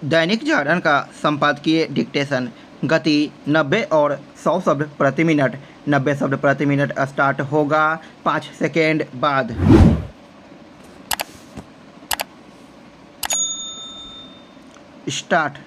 दैनिक जागरण का संपादकीय डिक्टेशन। गति 90 और 100 शब्द प्रति मिनट। 90 शब्द प्रति मिनट स्टार्ट होगा 5 सेकेंड बाद। स्टार्ट।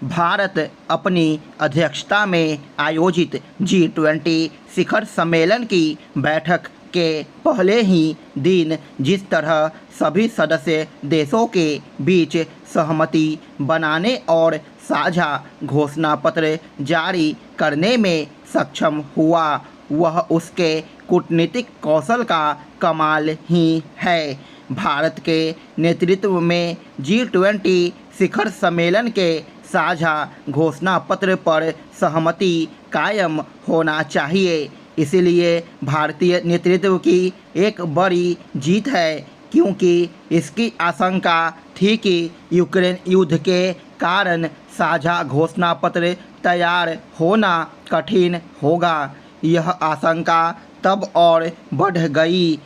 भारत अपनी अध्यक्षता में आयोजित G20 शिखर सम्मेलन की बैठक के पहले ही दिन जिस तरह सभी सदस्य देशों के बीच सहमति बनाने और साझा घोषणा पत्र जारी करने में सक्षम हुआ, वह उसके कूटनीतिक कौशल का कमाल ही है। भारत के नेतृत्व में G20 शिखर सम्मेलन के साझा घोषणा पत्र पर सहमति कायम होना चाहिए। इसलिए भारतीय नेतृत्व की एक बड़ी जीत है, क्योंकि इसकी आशंका थी कि यूक्रेन युद्ध के कारण साझा घोषणा पत्र तैयार होना कठिन होगा। यह आशंका तब और बढ़ गई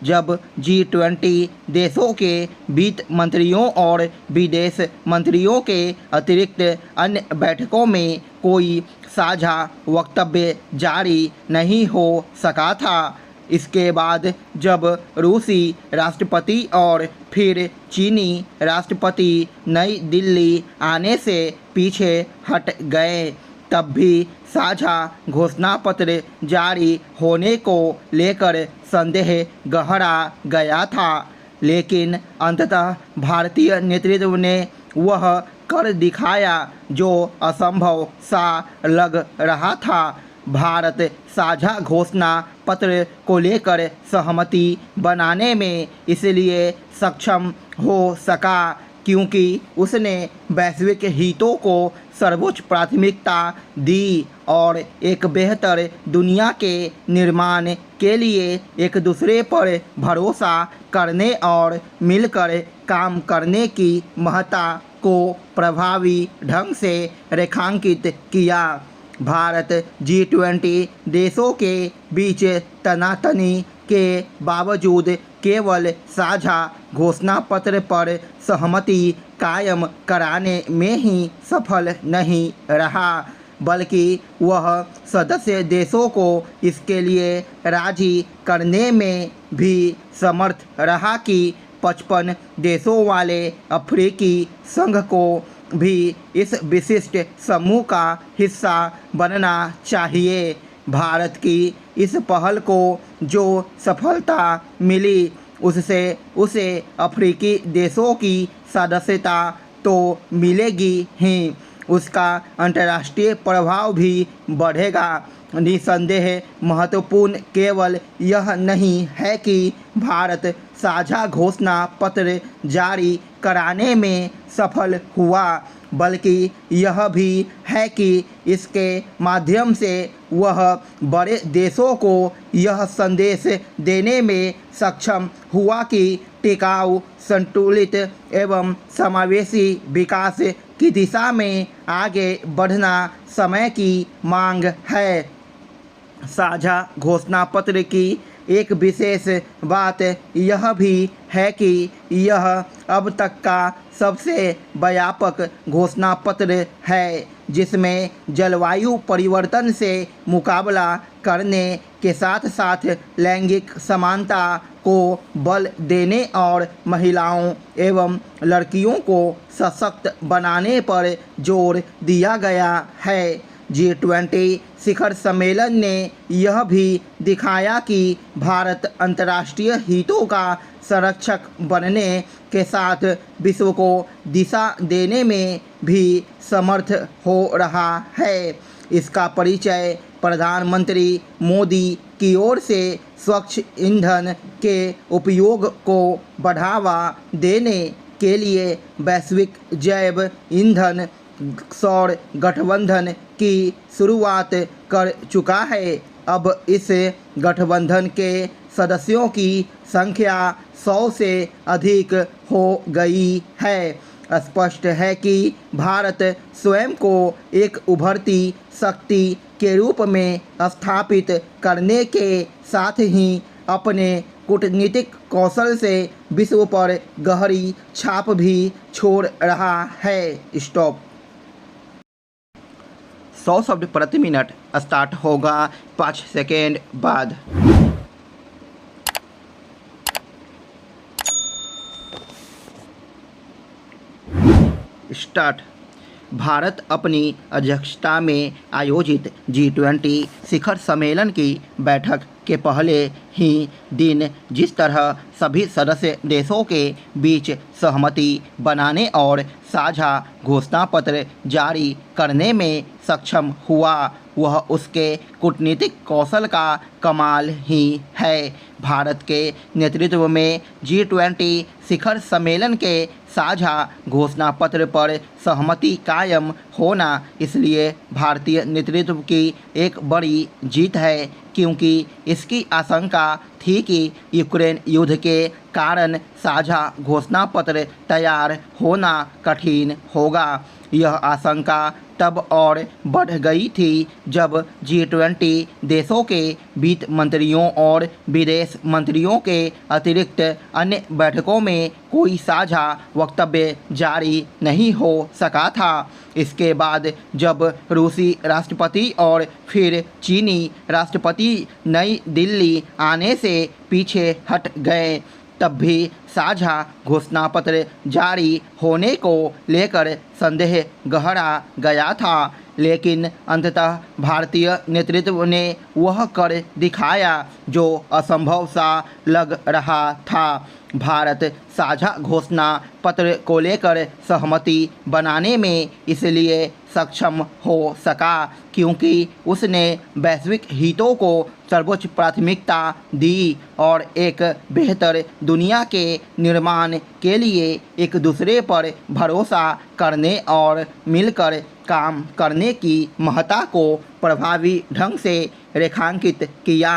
जब G20 देशों के वित्त मंत्रियों और विदेश मंत्रियों के अतिरिक्त अन्य बैठकों में कोई साझा वक्तव्य जारी नहीं हो सका था। इसके बाद जब रूसी राष्ट्रपति और फिर चीनी राष्ट्रपति नई दिल्ली आने से पीछे हट गए, तब भी साझा घोषणा पत्र जारी होने को लेकर संदेह गहरा गया था। लेकिन अंततः भारतीय नेतृत्व ने वह कर दिखाया जो असंभव सा लग रहा था। भारत साझा घोषणा पत्र को लेकर सहमति बनाने में इसलिए सक्षम हो सका क्योंकि उसने वैश्विक हितों को सर्वोच्च प्राथमिकता दी और एक बेहतर दुनिया के निर्माण के लिए एक दूसरे पर भरोसा करने और मिलकर काम करने की महत्ता को प्रभावी ढंग से रेखांकित किया। भारत G20 देशों के बीच तनातनी के बावजूद केवल साझा घोषणा पत्र पर सहमति कायम कराने में ही सफल नहीं रहा, बल्कि वह सदस्य देशों को इसके लिए राजी करने में भी समर्थ रहा कि 55 देशों वाले अफ्रीकी संघ को भी इस विशिष्ट समूह का हिस्सा बनना चाहिए। भारत की इस पहल को जो सफलता मिली उससे उसे अफ्रीकी देशों की सदस्यता तो मिलेगी ही, उसका अंतर्राष्ट्रीय प्रभाव भी बढ़ेगा। निसंदेह महत्वपूर्ण केवल यह नहीं है कि भारत साझा घोषणा पत्र जारी कराने में सफल हुआ, बल्कि यह भी है कि इसके माध्यम से वह बड़े देशों को यह संदेश देने में सक्षम हुआ कि टिकाऊ, संतुलित एवं समावेशी विकास की दिशा में आगे बढ़ना समय की मांग है। साझा घोषणा पत्र की एक विशेष बात यह भी है कि यह अब तक का सबसे व्यापक घोषणा पत्र है जिसमें जलवायु परिवर्तन से मुकाबला करने के साथ साथ लैंगिक समानता को बल देने और महिलाओं एवं लड़कियों को सशक्त बनाने पर जोर दिया गया है। G20 शिखर सम्मेलन ने यह भी दिखाया कि भारत अंतर्राष्ट्रीय हितों का संरक्षक बनने के साथ विश्व को दिशा देने में भी समर्थ हो रहा है। इसका परिचय प्रधानमंत्री मोदी की ओर से स्वच्छ ईंधन के उपयोग को बढ़ावा देने के लिए वैश्विक जैव ईंधन सौर गठबंधन की शुरुआत कर चुका है। अब इस गठबंधन के सदस्यों की संख्या 100 से अधिक हो गई है। स्पष्ट है कि भारत स्वयं को एक उभरती शक्ति के रूप में स्थापित करने के साथ ही अपने कूटनीतिक कौशल से विश्व पर गहरी छाप भी छोड़ रहा है। स्टॉप। 100 शब्द प्रति मिनट स्टार्ट होगा 5 सेकेंड बाद। स्टार्ट। भारत अपनी अध्यक्षता में आयोजित G20 शिखर सम्मेलन की बैठक के पहले ही दिन जिस तरह सभी सदस्य देशों के बीच सहमति बनाने और साझा घोषणा पत्र जारी करने में सक्षम हुआ, वह उसके कूटनीतिक कौशल का कमाल ही है। भारत के नेतृत्व में G20 शिखर सम्मेलन के साझा घोषणा पत्र पर सहमति कायम होना इसलिए भारतीय नेतृत्व की एक बड़ी जीत है, क्योंकि इसकी आशंका थी कि यूक्रेन युद्ध के कारण साझा घोषणा पत्र तैयार होना कठिन होगा। यह आशंका तब और बढ़ गई थी जब G20 देशों के वित्त मंत्रियों और विदेश मंत्रियों के अतिरिक्त अन्य बैठकों में कोई साझा वक्तव्य जारी नहीं हो सका था। इसके बाद जब रूसी राष्ट्रपति और फिर चीनी राष्ट्रपति नई दिल्ली आने से पीछे हट गए, तब भी साझा घोषणा पत्र जारी होने को लेकर संदेह गहरा गया था, लेकिन अंततः भारतीय नेतृत्व ने वह कर दिखाया जो असंभव सा लग रहा था। भारत साझा घोषणा पत्र को लेकर सहमति बनाने में इसलिए सक्षम हो सका क्योंकि उसने वैश्विक हितों को सर्वोच्च प्राथमिकता दी और एक बेहतर दुनिया के निर्माण के लिए एक दूसरे पर भरोसा करने और मिलकर काम करने की महत्ता को प्रभावी ढंग से रेखांकित किया।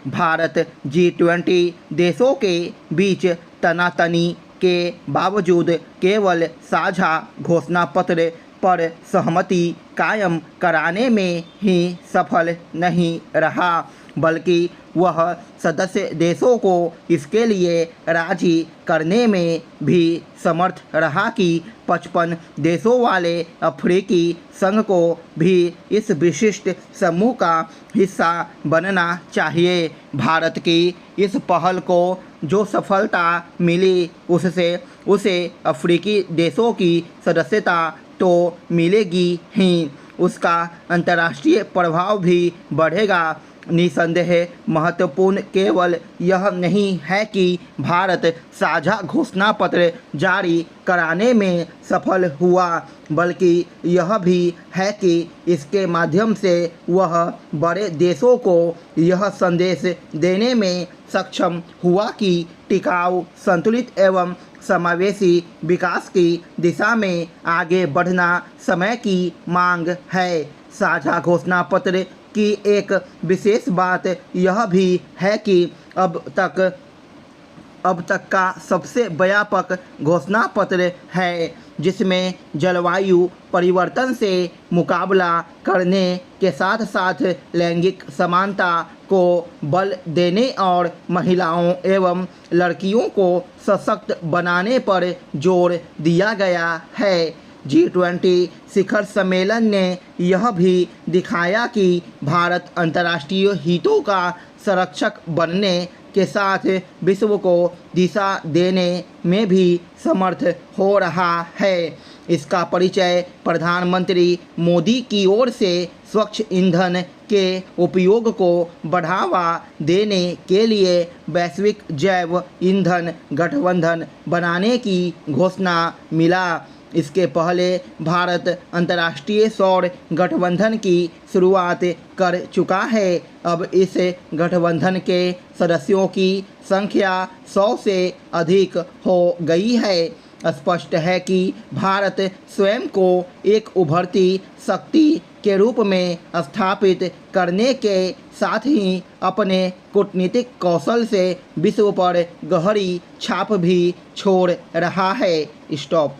भारत G20 देशों के बीच तनातनी के बावजूद केवल साझा घोषणा पत्र पर सहमति कायम कराने में ही सफल नहीं रहा, बल्कि वह सदस्य देशों को इसके लिए राजी करने में भी समर्थ रहा कि 55 देशों वाले अफ्रीकी संघ को भी इस विशिष्ट समूह का हिस्सा बनना चाहिए। भारत की इस पहल को जो सफलता मिली उससे उसे अफ्रीकी देशों की सदस्यता तो मिलेगी ही, उसका अंतर्राष्ट्रीय प्रभाव भी बढ़ेगा। निसंदेह महत्वपूर्ण केवल यह नहीं है कि भारत साझा घोषणा पत्र जारी कराने में सफल हुआ, बल्कि यह भी है कि इसके माध्यम से वह बड़े देशों को यह संदेश देने में सक्षम हुआ कि टिकाऊ, संतुलित एवं समावेशी विकास की दिशा में आगे बढ़ना समय की मांग है। साझा घोषणा पत्र की एक विशेष बात यह भी है कि अब तक का सबसे व्यापक घोषणा पत्र है जिसमें जलवायु परिवर्तन से मुकाबला करने के साथ साथ लैंगिक समानता को बल देने और महिलाओं एवं लड़कियों को सशक्त बनाने पर जोर दिया गया है। G20 शिखर सम्मेलन ने यह भी दिखाया कि भारत अंतर्राष्ट्रीय हितों का संरक्षक बनने के साथ विश्व को दिशा देने में भी समर्थ हो रहा है। इसका परिचय प्रधानमंत्री मोदी की ओर से स्वच्छ ईंधन के उपयोग को बढ़ावा देने के लिए वैश्विक जैव ईंधन गठबंधन बनाने की घोषणा मिला। इसके पहले भारत अंतर्राष्ट्रीय सौर गठबंधन की शुरुआत कर चुका है। अब इस गठबंधन के सदस्यों की संख्या 100 से अधिक हो गई है। स्पष्ट है कि भारत स्वयं को एक उभरती शक्ति के रूप में स्थापित करने के साथ ही अपने कूटनीतिक कौशल से विश्व पर गहरी छाप भी छोड़ रहा है। स्टॉप।